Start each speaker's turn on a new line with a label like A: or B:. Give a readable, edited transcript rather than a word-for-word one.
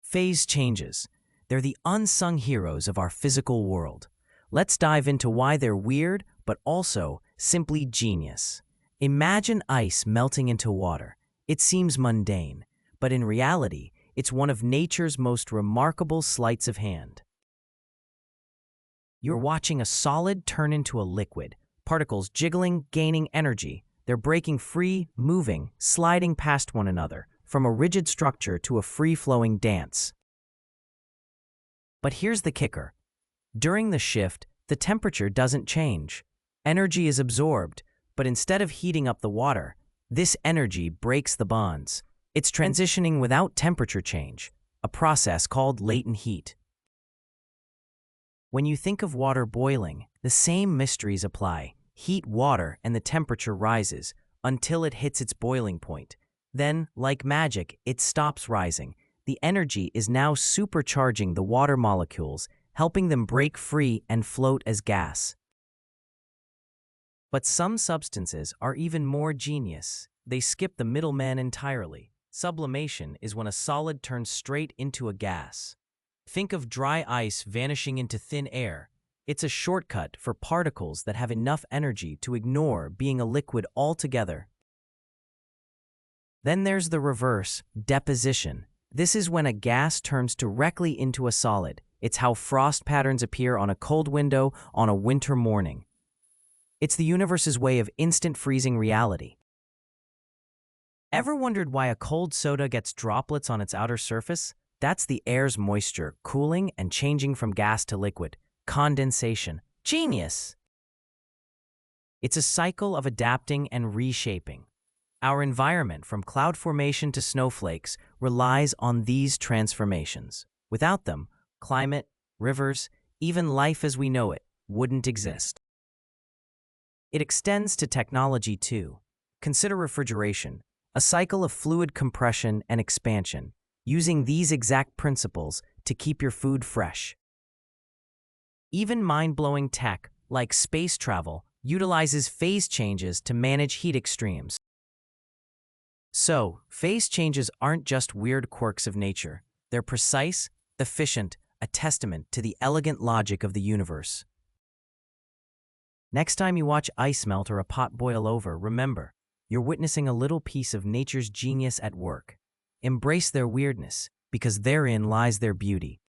A: Phase changes. They're the unsung heroes of our physical world. Let's dive into why they're weird, but also simply genius. Imagine ice melting into water. It seems mundane, but in reality, it's one of nature's most remarkable sleights of hand. You're watching a solid turn into a liquid, particles jiggling, gaining energy. They're breaking free, moving, sliding past one another, from a rigid structure to a free-flowing dance. But here's the kicker. During the shift, the temperature doesn't change. Energy is absorbed, but instead of heating up the water, this energy breaks the bonds. It's transitioning without temperature change, a process called latent heat. When you think of water boiling, the same mysteries apply. Heat water and the temperature rises until it hits its boiling point. Then, like magic, it stops rising. The energy is now supercharging the water molecules, helping them break free and float as gas. But some substances are even more genius. They skip the middleman entirely. Sublimation is when a solid turns straight into a gas. Think of dry ice vanishing into thin air. It's a shortcut for particles that have enough energy to ignore being a liquid altogether. Then there's the reverse, deposition. This is when a gas turns directly into a solid. It's how frost patterns appear on a cold window on a winter morning. It's the universe's way of instant freezing reality. Ever wondered why a cold soda gets droplets on its outer surface? That's the air's moisture cooling and changing from gas to liquid. Condensation. Genius! It's a cycle of adapting and reshaping. Our environment, from cloud formation to snowflakes, relies on these transformations. Without them, climate, rivers, even life as we know it, wouldn't exist. It extends to technology too. Consider refrigeration, a cycle of fluid compression and expansion, using these exact principles to keep your food fresh. Even mind-blowing tech, like space travel, utilizes phase changes to manage heat extremes. So, phase changes aren't just weird quirks of nature. They're precise, efficient, a testament to the elegant logic of the universe. Next time you watch ice melt or a pot boil over, remember, you're witnessing a little piece of nature's genius at work. Embrace their weirdness, because therein lies their beauty.